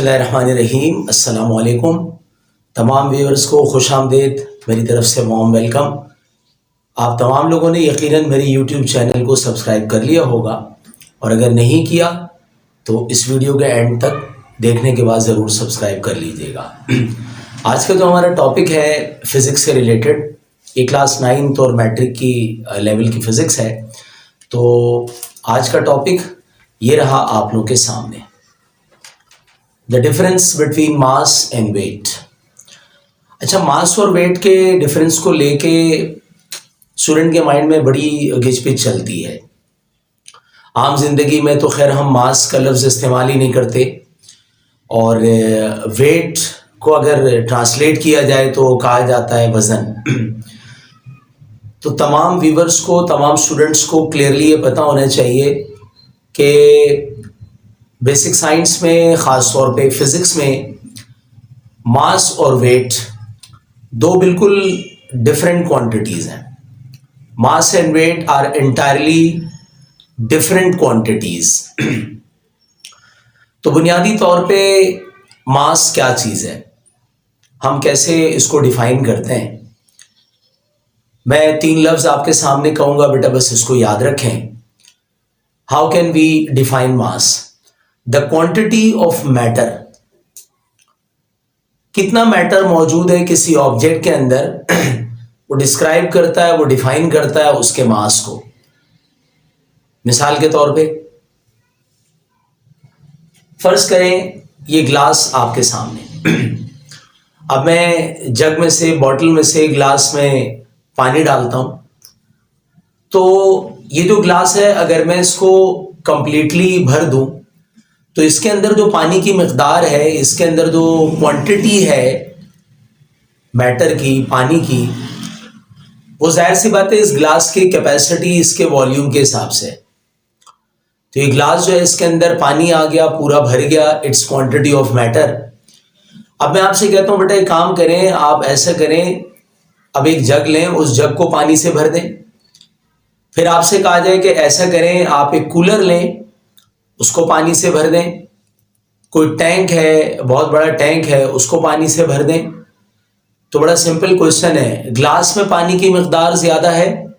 बिस्मिल्लाहिर्रहमानिर्रहीम। अस्सलामुअलैकुम। तमाम व्यूअर्स को खुश आमदीद, मेरी तरफ से वार्म वेलकम। आप तमाम लोगों ने यकीनन मेरी यूट्यूब चैनल को सब्सक्राइब कर लिया होगा, और अगर नहीं किया तो इस वीडियो के एंड तक देखने के बाद ज़रूर सब्सक्राइब कर लीजिएगा। आज का जो हमारा टॉपिक है फ़िज़िक्स से रिलेटेड, ये क्लास 9th और मैट्रिक की लेवल की फ़िज़िक्स है। तो आज का टॉपिक ये रहा आप लोगों के सामने, the difference between mass and weight. अच्छा, मास और वेट के डिफरेंस को लेके स्टूडेंट के माइंड में बड़ी घिचपिच चलती है। आम जिंदगी में तो खैर हम मास का लफ्ज़ इस्तेमाल ही नहीं करते, और वेट को अगर ट्रांसलेट किया जाए तो कहा जाता है वज़न। तो तमाम व्यूवर्स को, तमाम स्टूडेंट्स को क्लियरली ये पता होना चाहिए कि बेसिक साइंस में, ख़ास तौर पे फ़िज़िक्स में, मास और वेट दो बिल्कुल डिफरेंट क्वांटिटीज़ हैं। Mass and weight are entirely different quantities. तो बुनियादी तौर पे मास क्या चीज़ है, हम कैसे इसको डिफ़ाइन करते हैं। मैं 3 लफ्ज़ आपके सामने कहूँगा, बेटा बस इसको याद रखें। How can we define mass? The quantity of matter, कितना मैटर मौजूद है किसी ऑब्जेक्ट के अंदर, वो डिस्क्राइब करता है, वो डिफाइन करता है उसके मास को। मिसाल के तौर पे फर्ज करें ये ग्लास आपके सामने। अब मैं जग में से, बॉटल में से ग्लास में पानी डालता हूं, तो ये जो ग्लास है अगर मैं इसको कंप्लीटली भर दूं तो इसके अंदर जो पानी की मिकदार है, इसके अंदर जो क्वांटिटी है मैटर की, पानी की, वो जाहिर सी बात है इस ग्लास की कैपेसिटी, इसके वॉल्यूम के हिसाब से। तो ये ग्लास जो है इसके अंदर पानी आ गया, पूरा भर गया, इट्स क्वांटिटी ऑफ मैटर। अब मैं आपसे कहता हूँ बेटा एक काम करें, आप ऐसा करें, अब एक जग लें, उस जग को पानी से भर दें। फिर आपसे कहा जाए कि ऐसा करें, आप एक कूलर लें, उसको पानी से भर दें। कोई टैंक है, बहुत बड़ा टैंक है, उसको पानी से भर दें। तो बड़ा सिंपल क्वेश्चन है, ग्लास में पानी की मिकदार ज्यादा है,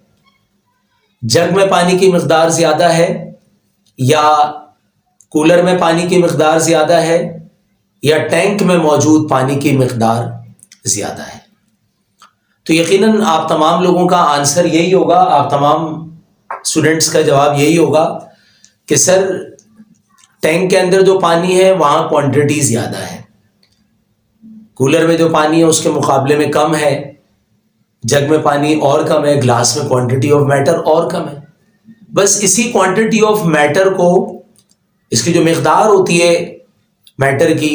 जग में पानी की मिकदार ज्यादा है, या कूलर में पानी की मिकदार ज्यादा है, या टैंक में मौजूद पानी की मिकदार ज्यादा है? तो यकीनन आप तमाम लोगों का आंसर यही होगा, आप तमाम स्टूडेंट्स का जवाब यही होगा कि सर टैंक के अंदर जो पानी है वहां क्वांटिटी ज्यादा है, कूलर में जो पानी है उसके मुकाबले में कम है, जग में पानी और कम है, ग्लास में क्वांटिटी ऑफ मैटर और कम है। बस इसी क्वांटिटी ऑफ मैटर को, इसकी जो मिकदार होती है मैटर की,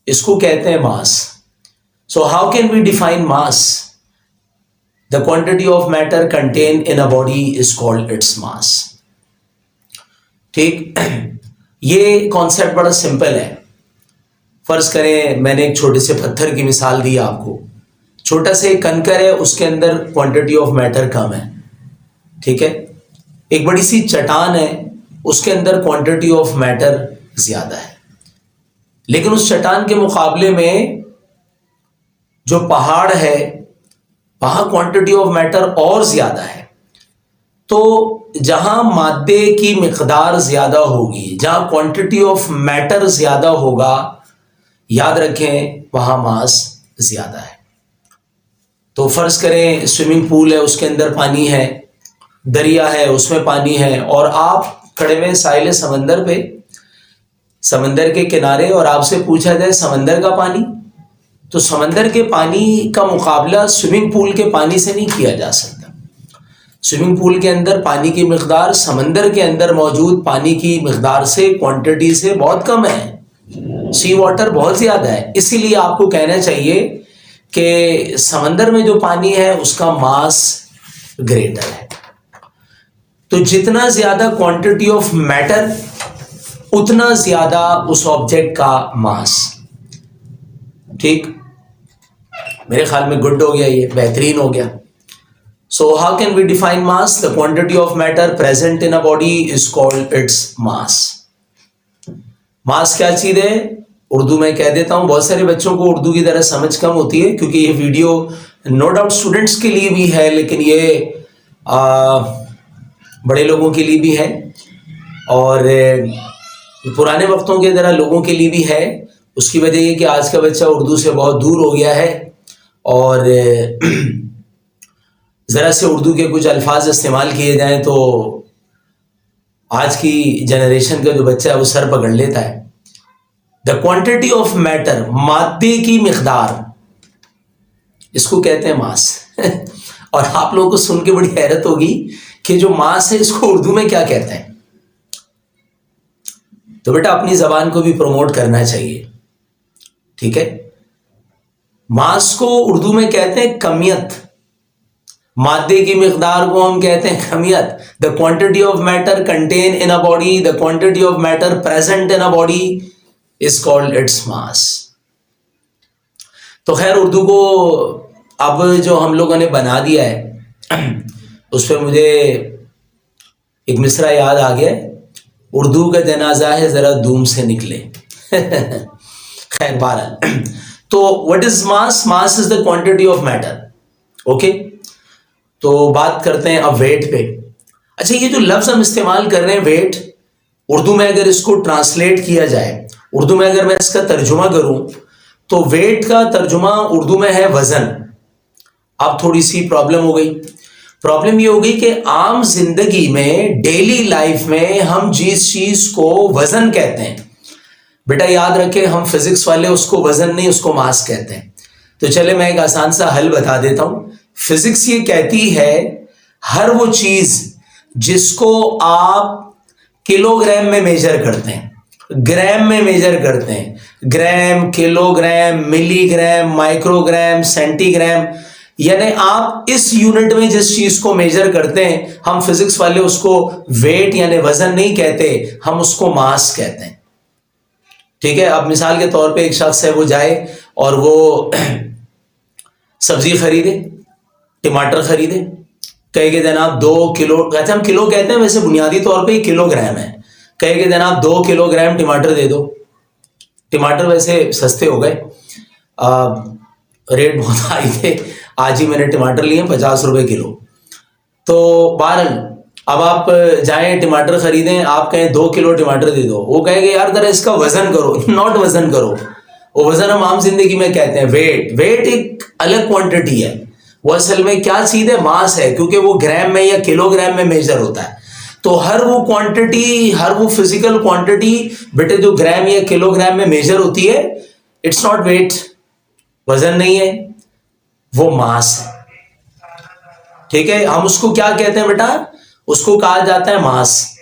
इसको कहते हैं mass. So how can we define mass? The quantity of matter contain in a body is called its mass. ठीक, ये कॉन्सेप्ट बड़ा सिंपल है। फर्ज करें मैंने एक छोटे से पत्थर की मिसाल दी आपको, छोटा से एक कंकर है, उसके अंदर क्वांटिटी ऑफ मैटर कम है, ठीक है। एक बड़ी सी चट्टान है, उसके अंदर क्वांटिटी ऑफ मैटर ज्यादा है, लेकिन उस चट्टान के मुकाबले में जो पहाड़ है वहां क्वांटिटी ऑफ मैटर और ज्यादा है। तो जहां मादे की मिकदार ज्यादा होगी, जहां क्वांटिटी ऑफ मैटर ज्यादा होगा, याद रखें वहां मास ज्यादा है। तो फर्ज करें स्विमिंग पूल है, उसके अंदर पानी है, दरिया है उसमें पानी है, और आप खड़े में साहिल समंदर पे, समंदर के किनारे, और आपसे पूछा जाए समंदर का पानी, तो समंदर के पानी का मुकाबला स्विमिंग पूल के पानी से नहीं किया जा सकता। स्विमिंग पूल के अंदर पानी की मिकदार समंदर के अंदर मौजूद पानी की मिकदार से, क्वांटिटी से बहुत कम है, सी वाटर बहुत ज्यादा है। इसीलिए आपको कहना चाहिए कि समंदर में जो पानी है उसका मास ग्रेटर है। तो जितना ज्यादा क्वांटिटी ऑफ मैटर, उतना ज्यादा उस ऑब्जेक्ट का मास। ठीक, मेरे ख्याल में गुड हो गया, ये बेहतरीन हो गया। So how can we define mass? The quantity of matter present in a body is called its mass. मास क्या चीज है? उर्दू में कह देता हूँ। बहुत सारे बच्चों को उर्दू की तरह समझ कम होती है, क्योंकि ये वीडियो नो डाउट स्टूडेंट्स के लिए भी है, लेकिन ये बड़े लोगों के लिए भी है और पुराने वक्तों के तरह लोगों के लिए भी है। उसकी वजह ये कि आज का बच्चा उर्दू से बहुत दूर हो गया है और ज़रा से उर्दू के कुछ अल्फाज इस्तेमाल किए जाएं तो आज की जनरेशन का जो बच्चा है वो सर पकड़ लेता है। द क्वांटिटी ऑफ मैटर, मादे की मिकदार, इसको कहते हैं मास। और आप लोगों को सुन के बड़ी हैरत होगी कि जो मास है इसको उर्दू में क्या कहते हैं। तो बेटा अपनी जबान को भी प्रमोट करना चाहिए, ठीक है। मास को उर्दू में कहते हैं कमियत, मादे की मिकदार को हम कहते हैं कमियत। The quantity of matter contain in a body, the quantity of matter present in a body is called its mass. तो खैर उर्दू को अब जो हम लोगों ने बना दिया है उस पर मुझे एक मिसरा याद आ गया, उर्दू का जनाजा है जरा धूम से निकले। खैर बहरहाल, तो what is mass? Mass is the quantity of matter, okay. तो बात करते हैं अब वेट पे। अच्छा, ये जो लफ्ज हम इस्तेमाल कर रहे हैं वेट, उर्दू में अगर इसको ट्रांसलेट किया जाए, उर्दू में अगर मैं इसका तर्जुमा करूं तो वेट का तर्जुमा उर्दू में है वजन। अब थोड़ी सी प्रॉब्लम हो गई। प्रॉब्लम ये हो गई कि आम जिंदगी में, डेली लाइफ में हम जिस चीज को वजन कहते हैं, बेटा याद रखें हम फिजिक्स वाले उसको वजन नहीं, उसको मास कहते हैं। तो चले मैं एक आसान सा हल बता देता हूं। फिजिक्स ये कहती है हर वो चीज जिसको आप किलोग्राम में मेजर करते हैं, ग्राम में मेजर करते हैं, ग्राम, किलोग्राम, मिलीग्राम, माइक्रोग्राम, सेंटीग्राम, यानी आप इस यूनिट में जिस चीज को मेजर करते हैं, हम फिजिक्स वाले उसको वेट यानी वजन नहीं कहते, हम उसको मास कहते हैं, ठीक है। अब मिसाल के तौर पे एक शख्स है, वो जाए और वो सब्जी खरीदे, टमाटर खरीदे, कहेंगे जनाब 2 किलो, कहते हम किलो कहते हैं, वैसे बुनियादी तौर पे किलोग्राम है, कहेंगे जनाब 2 किलोग्राम टमाटर दे दो। टमाटर वैसे सस्ते हो गए, रेट बहुत हाई थे, आज ही मैंने टमाटर लिए 50 रुपए किलो। तो बहरहाल अब आप जाएं टमाटर खरीदें, आप कहें 2 किलो टमाटर दे दो, वो कहेंगे यार जरा इसका वजन करो। नॉट वजन करो, वो वजन हम आम जिंदगी में कहते हैं वेट। वेट एक अलग क्वांटिटी है, वो असल में क्या चीज है? मास है, क्योंकि वो ग्राम में या किलोग्राम में मेजर होता है। तो हर वो क्वांटिटी, हर वो फिजिकल क्वांटिटी बेटे जो ग्राम या किलोग्राम में मेजर होती है, इट्स नॉट वेट, वजन नहीं है, वो मास है, ठीक है। हम उसको क्या कहते हैं बेटा? उसको कहा जाता है मास।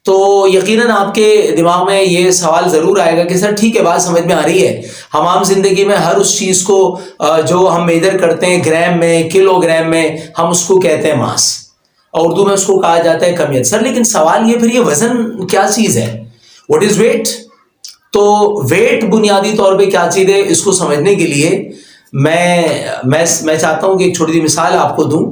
तो यकीनन आपके दिमाग में ये सवाल जरूर आएगा कि सर ठीक है, बात समझ में आ रही है, हम आम जिंदगी में हर उस चीज को जो हम मेजर करते हैं ग्राम में, किलोग्राम में, हम उसको कहते हैं मास, और उर्दू में उसको कहा जाता है कमियत। सर लेकिन सवाल ये, फिर ये वजन क्या चीज है? What is weight? तो वेट बुनियादी तौर पे क्या चीज है, इसको समझने के लिए मैं चाहता हूं कि एक छोटी सी मिसाल आपको दूं।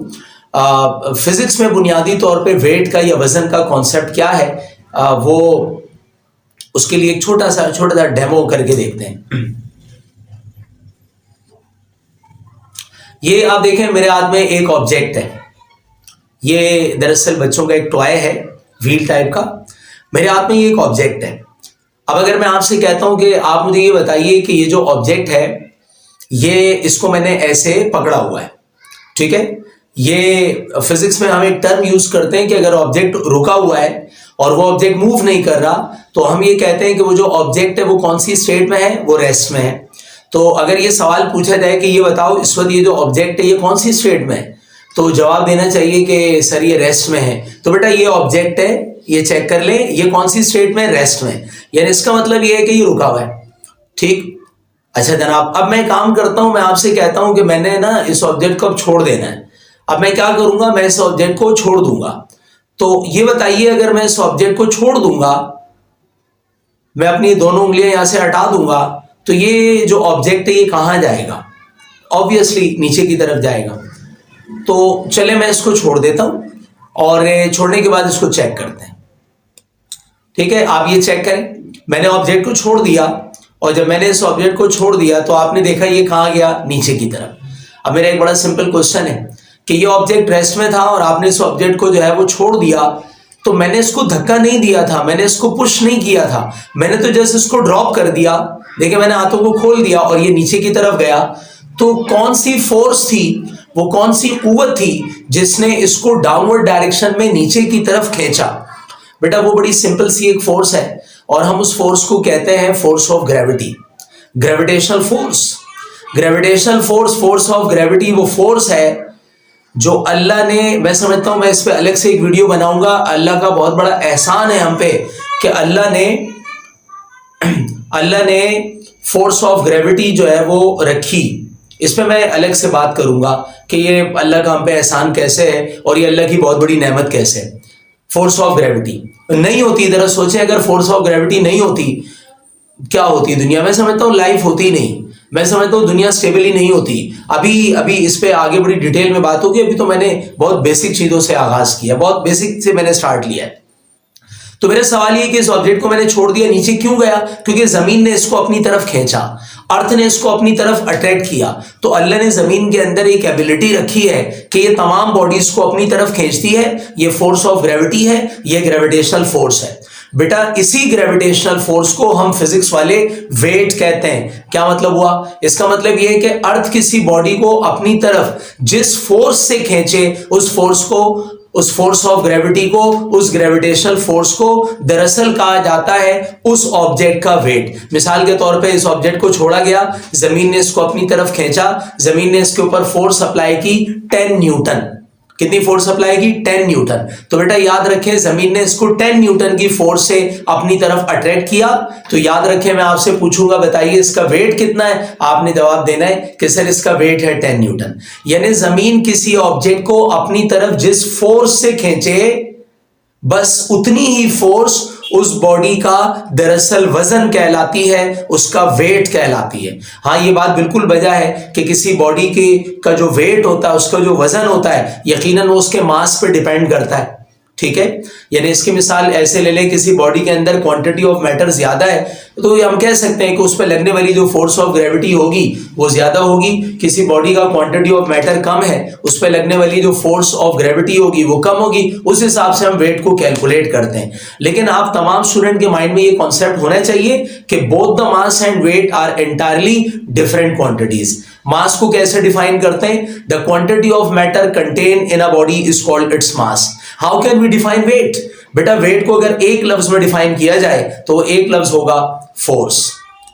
फिजिक्स में बुनियादी तौर पे वेट का या वजन का कॉन्सेप्ट क्या है, वो उसके लिए एक छोटा सा डेमो करके देखते हैं। ये आप देखें मेरे हाथ में एक ऑब्जेक्ट है, ये दरअसल बच्चों का एक टॉय है, व्हील टाइप का। मेरे हाथ में ये एक ऑब्जेक्ट है। अब अगर मैं आपसे कहता हूं कि आप मुझे ये बताइए कि ये जो ऑब्जेक्ट है, ये इसको मैंने ऐसे पकड़ा हुआ है, ठीक है। ये फिजिक्स में हम एक टर्म यूज करते हैं कि अगर ऑब्जेक्ट रुका हुआ है और वो ऑब्जेक्ट मूव नहीं कर रहा, तो हम ये कहते हैं कि वो जो ऑब्जेक्ट है वो कौन सी स्टेट में है, वो रेस्ट में है। तो अगर ये सवाल पूछा जाए कि ये बताओ इस वक्त ये जो ऑब्जेक्ट है ये कौन सी स्टेट में है, तो जवाब देना चाहिए कि सर ये रेस्ट में है। तो बेटा ये ऑब्जेक्ट है, ये चेक कर ले, ये कौन सी स्टेट में? रेस्ट में। यानी इसका मतलब ये है कि ये रुका हुआ है, ठीक। अच्छा जनाब, अब मैं काम करता हूं, मैं आपसे कहता हूं कि मैंने ना इस ऑब्जेक्ट को अब छोड़ देना है। अब मैं क्या करूंगा? मैं इस ऑब्जेक्ट को छोड़ दूंगा। तो ये बताइए, अगर मैं इस ऑब्जेक्ट को छोड़ दूंगा, मैं अपनी दोनों उंगलियां यहां से हटा दूंगा, तो ये जो ऑब्जेक्ट है ये कहां जाएगा? ऑब्वियसली नीचे की तरफ जाएगा। तो चले मैं इसको छोड़ देता हूं और छोड़ने के बाद इसको चेक करते हैं, ठीक है। आप ये चेक करें, मैंने ऑब्जेक्ट को छोड़ दिया और जब मैंने इस ऑब्जेक्ट को छोड़ दिया तो आपने देखा ये कहाँ गया, नीचे की तरफ। अब मेरा एक बड़ा सिंपल क्वेश्चन है कि ये ऑब्जेक्ट रेस्ट में था और आपने इस ऑब्जेक्ट को जो है वो छोड़ दिया, तो मैंने इसको धक्का नहीं दिया था, मैंने इसको पुश नहीं किया था, मैंने तो जस्ट इसको ड्रॉप कर दिया। देखिए मैंने हाथों को खोल दिया और ये नीचे की तरफ गया। तो कौन सी फोर्स थी, वो कौन सी कुव्वत थी जिसने इसको डाउनवर्ड डायरेक्शन में नीचे की तरफ खींचा? बेटा वो बड़ी सिंपल सी एक फोर्स है और हम उस फोर्स को कहते हैं force of gravity, gravitational force. Gravitational force, force of gravity वो फोर्स है जो अल्लाह ने, मैं समझता हूं मैं इस पे अलग से एक वीडियो बनाऊंगा। अल्लाह का बहुत बड़ा एहसान है हम पे कि अल्लाह ने फोर्स ऑफ ग्रेविटी जो है वो रखी। इस पे मैं अलग से बात करूंगा कि ये अल्लाह का हम पे एहसान कैसे है और ये अल्लाह की बहुत बड़ी नेमत कैसे है। फोर्स ऑफ ग्रेविटी नहीं होती, जरा सोचें, अगर फोर्स ऑफ ग्रेविटी नहीं होती क्या होती दुनिया? मैं समझता हूँ लाइफ होती ही नहीं, मैं समझता हूँ दुनिया स्टेबल ही नहीं होती। अभी इस पे आगे बड़ी डिटेल में बात होगी। अभी तो मैंने बहुत बेसिक चीजों से आगाज किया, बहुत बेसिक से मैंने स्टार्ट लिया है। तो मेरा सवाल ये कि इस ऑब्जेक्ट को मैंने छोड़ दिया, नीचे क्यों गया? क्योंकि जमीन ने इसको अपनी तरफ खींचा, अर्थ ने इसको अपनी तरफ अट्रैक्ट किया। तो अल्लाह ने जमीन के अंदर एक एबिलिटी रखी है कि ये तमाम बॉडीज को अपनी तरफ खींचती है। ये फोर्स ऑफ ग्रेविटी है, ये ग्रेविटेशनल फोर्स है। बेटा इसी ग्रेविटेशनल फोर्स को हम फिजिक्स वाले वेट कहते हैं। क्या मतलब हुआ? इसका मतलब यह है कि अर्थ किसी बॉडी को अपनी तरफ जिस फोर्स से खींचे, उस फोर्स ऑफ ग्रेविटी को, उस ग्रेविटेशनल फोर्स को दरअसल कहा जाता है उस ऑब्जेक्ट का वेट। मिसाल के तौर पे इस ऑब्जेक्ट को छोड़ा गया, जमीन ने इसको अपनी तरफ खींचा, जमीन ने इसके ऊपर फोर्स अप्लाई की 10 न्यूटन। कितनी फोर्स अप्लाई की? 10 न्यूटन। तो बेटा याद रखें, जमीन ने इसको 10 न्यूटन की फोर्स से अपनी तरफ अट्रैक्ट किया। तो याद रखें, मैं आपसे पूछूंगा बताइए इसका वेट कितना है? आपने जवाब देना है कि सर इसका वेट है 10 न्यूटन। यानी जमीन किसी ऑब्जेक्ट को अपनी तरफ जिस फोर्स से खींचे, बस उतनी ही फोर्स उस बॉडी का दरअसल वजन कहलाती है, उसका वेट कहलाती है। हाँ, ये बात बिल्कुल वजह है कि किसी बॉडी के का जो वेट होता है, उसका जो वजन होता है, यकीनन वो उसके मास पे डिपेंड करता है। ठीक है, यानी इसकी मिसाल ऐसे ले लें, किसी बॉडी के अंदर क्वांटिटी ऑफ मैटर ज्यादा है तो हम कह सकते हैं कि उस पर लगने वाली जो फोर्स ऑफ ग्रेविटी होगी वो ज्यादा होगी। किसी बॉडी का क्वांटिटी ऑफ मैटर कम है, उस पर लगने वाली जो फोर्स ऑफ ग्रेविटी होगी वो कम होगी। उस हिसाब से हम वेट को कैलकुलेट करते हैं। लेकिन आप तमाम स्टूडेंट के माइंड में ये कॉन्सेप्ट होना चाहिए कि both the mass and weight are entirely different quantities. Mass को कैसे डिफाइन करते हैं? The quantity of matter contain in a body is called its mass. How can we define weight? बेटा वेट को अगर एक लफ्ज में डिफाइन किया जाए तो एक लफ्ज होगा फोर्स।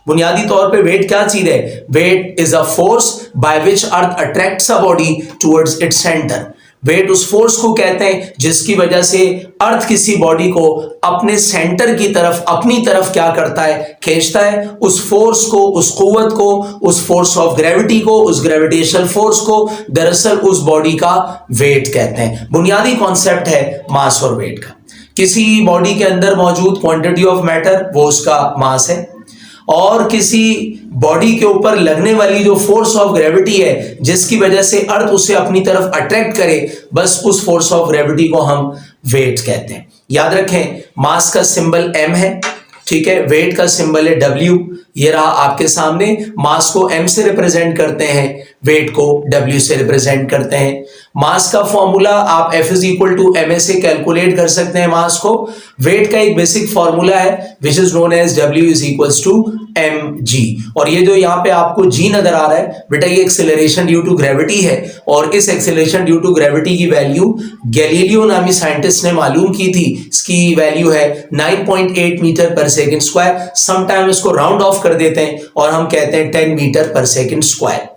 बुनियादी तौर पे वेट क्या चीज है? Weight is a force by which earth attracts a body towards its centre. Weight उस फोर्स को कहते हैं जिसकी वजह से अर्थ किसी बॉडी को अपने सेंटर की तरफ, अपनी तरफ क्या करता है? खींचता है। उस फोर्स को, उस कुव्वत को, उस फोर्स ऑफ ग्रेविटी को, उस ग्रेविटेशनल फोर्स को दरअसल उस बॉडी का वेट कहते हैं। बुनियादी कॉन्सेप्ट है मास और वेट का। किसी बॉडी के अंदर मौजूद क्वांटिटी ऑफ मैटर वो उसका मास है, और किसी बॉडी के ऊपर लगने वाली जो फोर्स ऑफ ग्रेविटी है जिसकी वजह से अर्थ उसे अपनी तरफ अट्रैक्ट करे, बस उस फोर्स ऑफ ग्रेविटी को हम वेट कहते हैं। याद रखें, मास का सिंबल m है, ठीक है, वेट का सिंबल है W। ये रहा आपके सामने। मास को m से रिप्रेजेंट करते हैं, वेट को W से रिप्रेजेंट करते हैं। मास का फॉर्मूला आप F is equal to ma से कैलकुलेट कर सकते हैं मास को। वेट का एक बेसिक फॉर्मूला है which is known as W is equals to mg। और ये जो यहाँ पे आपको g नजर आ रहा है बेटा, ये एक्सेलरेशन ड्यू टू ग्रेविटी है। और इस एक्सेलरेशन ड्यू टू ग्रेविटी की वैल्यू गैलीलियो नामी साइंटिस्ट ने मालूम की थी। इसकी वैल्यू है 9.8 मीटर पर सेकेंड स्क्वायर। समटाइम इसको राउंड ऑफ कर देते हैं और हम कहते हैं 10 मीटर पर सेकेंड स्क्वायर।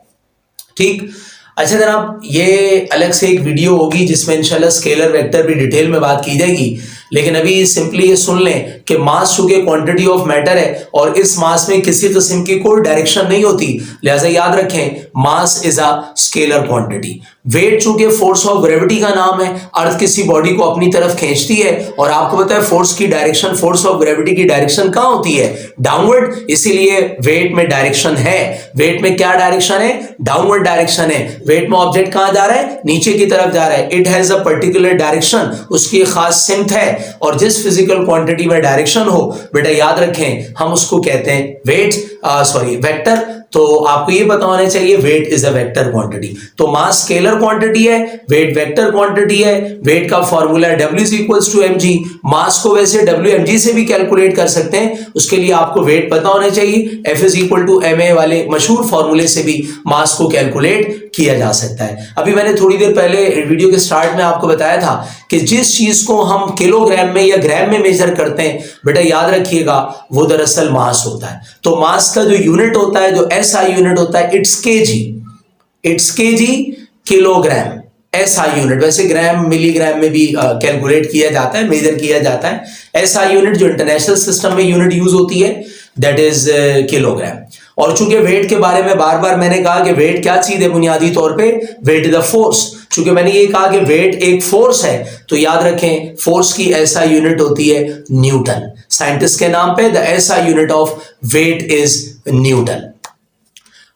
ठीक, अच्छा जनाब, ये अलग से एक वीडियो होगी जिसमें इंशाल्लाह स्केलर वेक्टर भी डिटेल में बात की जाएगी। लेकिन अभी सिंपली ये सुन लें कि मास चूंकि क्वांटिटी ऑफ मैटर है और इस मास में किसी किस्म की कोई डायरेक्शन नहीं होती, लिहाजा याद रखें mass is a scalar quantity. Weight चूंकि फोर्स ऑफ ग्रेविटी का नाम है, अर्थ किसी बॉडी को अपनी तरफ खींचती है और आपको पता है फोर्स की डायरेक्शन, फोर्स ऑफ ग्रेविटी की डायरेक्शन कहां होती है? डाउनवर्ड। इसीलिए वेट में डायरेक्शन है। वेट में क्या डायरेक्शन है? डाउनवर्ड डायरेक्शन है। वेट में ऑब्जेक्ट कहां जा रहा है? नीचे की तरफ जा रहा है। It has a particular direction, उसकी खास सिमत है। और जिस फिजिकल क्वांटिटी में डायरेक्शन हो बेटा, याद रखें हम उसको कहते हैं वेट। सॉरी वेक्टर, तो आपको ये पता होना चाहिए weight is a vector quantity. तो मास स्केलर क्वांटिटी है, वेट वेक्टर क्वांटिटी है। वेट का formula W is equals to mg। Mass को वैसे WmG से भी कैलकुलेट कर सकते हैं, उसके लिए आपको वेट पता होना चाहिए। F is equal to ma वाले मशहूर फॉर्मूले से भी मास को कैलकुलेट किया जा सकता है। अभी मैंने थोड़ी देर पहले वीडियो के स्टार्ट में आपको बताया था कि जिस चीज को हम किलोग्राम में या ग्राम में मेजर करते हैं, बेटा याद रखिएगा वो दरअसल मास होता है। तो मास का जो यूनिट होता है, जो SI यूनिट होता है, it's KG kilogram, SI unit. वैसे ग्राम मिलीग्राम में भी कैलकुलेट किया जाता है, मेजर किया जाता है। SI यूनिट जो इंटरनेशनल सिस्टम में यूनिट यूज होती है, दैट इज किलोग्राम। और चूंकि वेट के बारे में बार बार मैंने कहा कि वेट क्या चीज है, बुनियादी तौर पे वेट इज द फोर्स। चूंकि मैंने ये कहा कि वेट एक फोर्स है, तो याद रखें फोर्स की SI यूनिट होती है न्यूटन। साइंटिस्ट के नाम पे the SI unit of weight is newton.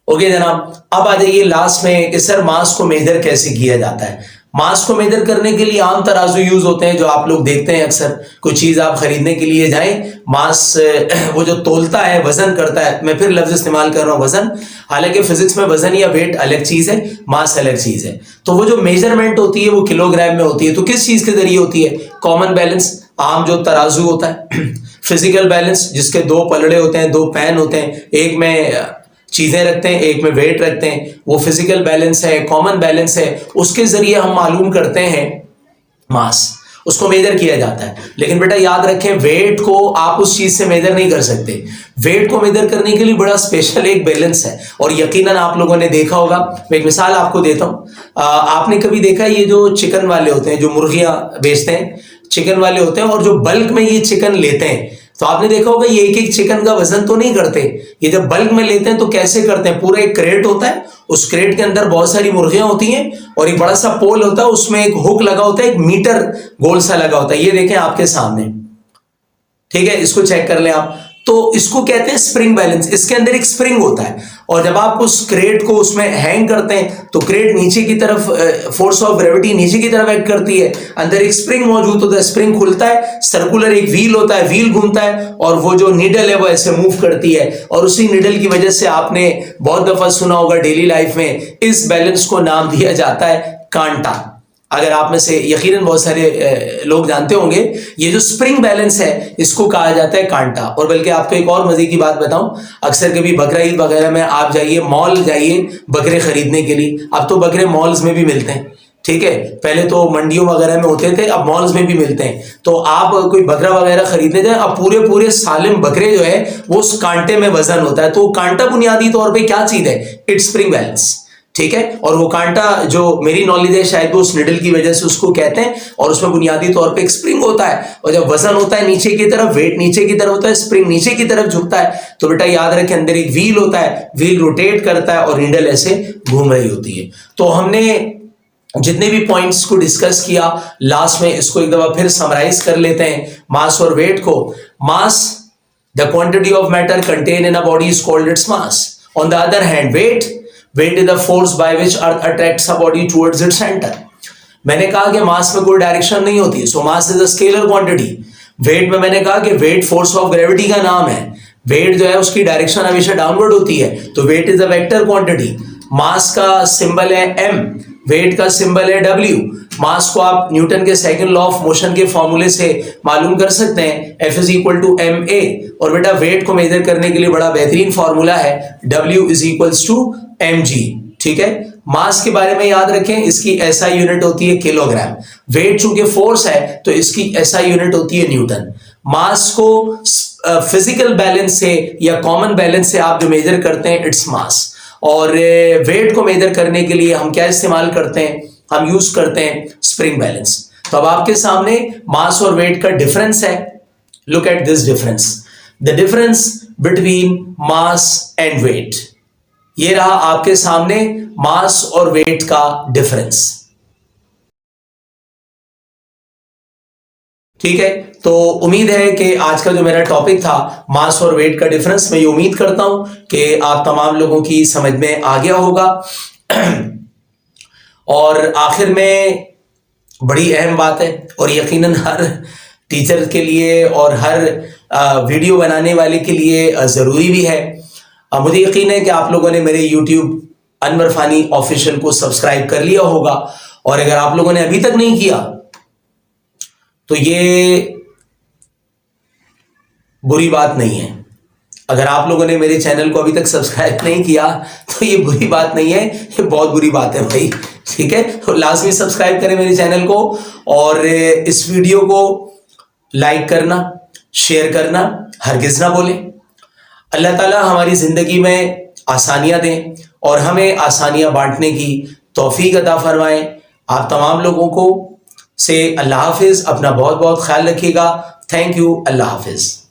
Okay जनाब, अब आ जाइए लास्ट में कि सर मास को मेजर कैसे किया जाता है। मास को मेजर करने के लिए आम तराजू यूज होते हैं, जो आप लोग देखते हैं अक्सर। कोई चीज आप खरीदने के लिए जाएं, मास वो जो तोलता है, वजन करता है, मैं फिर लफ्ज इस्तेमाल कर रहा हूं वजन, हालांकि फिजिक्स में वजन या वेट अलग चीज है, मास अलग चीज है। तो वो जो मेजरमेंट होती है वो किलोग्राम में होती है। तो किस चीज के जरिए होती है? कॉमन बैलेंस, आम जो तराजू होता है। फिजिकल बैलेंस, जिसके दो पलड़े होते हैं, दो पैन होते हैं, एक में चीजें रखते हैं, एक में वेट रखते हैं, वो फिजिकल बैलेंस है, कॉमन बैलेंस है। उसके जरिए हम मालूम करते हैं मास, उसको मेजर किया जाता है। लेकिन बेटा याद रखें, वेट को आप उस चीज से मेजर नहीं कर सकते। वेट को मेजर करने के लिए बड़ा स्पेशल एक बैलेंस है, और यकीनन आप लोगों ने देखा होगा। मैं एक मिसाल आपको देता हूं। आपने कभी देखा ये जो चिकन वाले होते हैं, जो मुर्गियां बेचते हैं, चिकन वाले होते हैं, और जो बल्क में ये चिकन लेते हैं, तो आपने देखा होगा ये एक एक चिकन का वजन तो नहीं करते। ये जब बल्क में लेते हैं तो कैसे करते हैं? पूरा एक क्रेट होता है, उस क्रेट के अंदर बहुत सारी मुर्गियां होती हैं, और एक बड़ा सा पोल होता है, उसमें एक हुक लगा होता है, एक मीटर गोल सा लगा होता है। ये देखें आपके सामने, ठीक है, इसको चेक कर लें आप। तो इसको कहते हैं स्प्रिंग बैलेंस। इसके अंदर एक स्प्रिंग होता है, और जब आप उस क्रेट को उसमें हैंग करते हैं तो क्रेट नीचे की तरफ, फोर्स ऑफ ग्रेविटी नीचे की तरफ एक्ट करती है। अंदर एक स्प्रिंग मौजूद होता है, स्प्रिंग खुलता है, सर्कुलर एक व्हील होता है, व्हील घूमता है, और वो जो निडल है वो ऐसे मूव करती है। और उसी निडल की वजह से आपने बहुत दफा सुना होगा डेली लाइफ में, इस बैलेंस को नाम दिया जाता है कांटा। अगर आप में से यकीनन बहुत सारे लोग जानते होंगे, ये जो स्प्रिंग बैलेंस है इसको कहा जाता है कांटा। और बल्कि आपको एक और मजे की बात बताऊं, अक्सर कभी बकरा ईद वगैरह में आप जाइए, मॉल जाइए बकरे खरीदने के लिए। अब तो बकरे मॉल्स में भी मिलते हैं, ठीक है, पहले तो मंडियों वगैरह में होते थे, अब मॉल्स में भी मिलते हैं। तो आप कोई बकरा वगैरह खरीदने जाए, अब पूरे पूरे सालिम बकरे जो है वो उस कांटे में वजन होता है। तो कांटा बुनियादी तौर पर क्या चीज है? इट्स स्प्रिंग बैलेंस, ठीक है। और वो कांटा, जो मेरी नॉलेज है शायद, वो उस निडल की वजह से उसको कहते हैं, और उसमें बुनियादी तौर पे एक स्प्रिंग होता है, और जब वजन होता है नीचे की तरफ, वेट नीचे की तरफ होता है, स्प्रिंग नीचे की तरफ झुकता है, तो बेटा याद रखें अंदर एक व्हील होता है, व्हील रोटेट करता है और निडल ऐसे घूम रही होती है। तो हमने जितने भी पॉइंट्स को डिस्कस किया, लास्ट में इसको एक दफा फिर समराइज कर लेते हैं मास और वेट को। Mass, the quantity of matter contain in a body is called its mass. On the other hand weight is the force by which earth attracts a body towards its centre. मैंने कहा कि mass में कोई direction नहीं होती, so mass is a scalar quantity. Weight में मैंने कहा कि वेट फोर्स ऑफ ग्रेविटी का नाम है, वेट जो है उसकी डायरेक्शन हमेशा डाउनवर्ड होती है, तो weight is a vector quantity. Mass का सिंबल है m, वेट का सिंबल है w। मास को आप न्यूटन के सेकंड लॉ ऑफ मोशन के फॉर्मूले से मालूम कर सकते हैं, F is equal to ma। और बेटा वेट को मेजर करने के लिए बड़ा बेहतरीन फॉर्मूला है, W is equals to mg, ठीक है। मास के बारे में याद रखें, इसकी SI यूनिट होती है किलोग्राम। वेट चूंकि फोर्स है तो इसकी SI यूनिट होती है न्यूटन। मास को फिजिकल बैलेंस से या कॉमन बैलेंस से आप जो मेजर करते हैं, इट्स मास। और वेट को मेजर करने के लिए हम क्या इस्तेमाल करते हैं? हम यूज करते हैं स्प्रिंग बैलेंस। तो अब आपके सामने मास और वेट का डिफरेंस है। Look at this difference, the difference between mass and weight. ये रहा आपके सामने मास और वेट का डिफरेंस, ठीक है। तो उम्मीद है कि आज का जो मेरा टॉपिक था मास और वेट का डिफरेंस, मैं ये उम्मीद करता हूं कि आप तमाम लोगों की समझ में आ गया होगा। और आखिर में बड़ी अहम बात है, और यकीनन हर टीचर के लिए और हर वीडियो बनाने वाले के लिए ज़रूरी भी है, मुझे यकीन है कि आप लोगों ने मेरे YouTube अनवर फ़ानी ऑफिशियल को सब्सक्राइब कर लिया होगा, और अगर आप लोगों ने अभी तक नहीं किया तो ये बुरी बात नहीं है। अगर आप लोगों ने मेरे चैनल को अभी तक सब्सक्राइब नहीं किया तो ये बुरी बात नहीं है, ये बहुत बुरी बात है भाई। ठीक है, तो लाजमी सब्सक्राइब करें मेरे चैनल को, और इस वीडियो को लाइक करना, शेयर करना हरगिज ना भूलें। अल्लाह ताला हमारी ज़िंदगी में आसानियाँ दें और हमें आसानियाँ बांटने की तौफीक अता फरमाएं। आप तमाम लोगों को से अल्लाह हाफिज़, अपना बहुत बहुत ख्याल रखिएगा। थैंक यू, अल्लाह हाफिज़।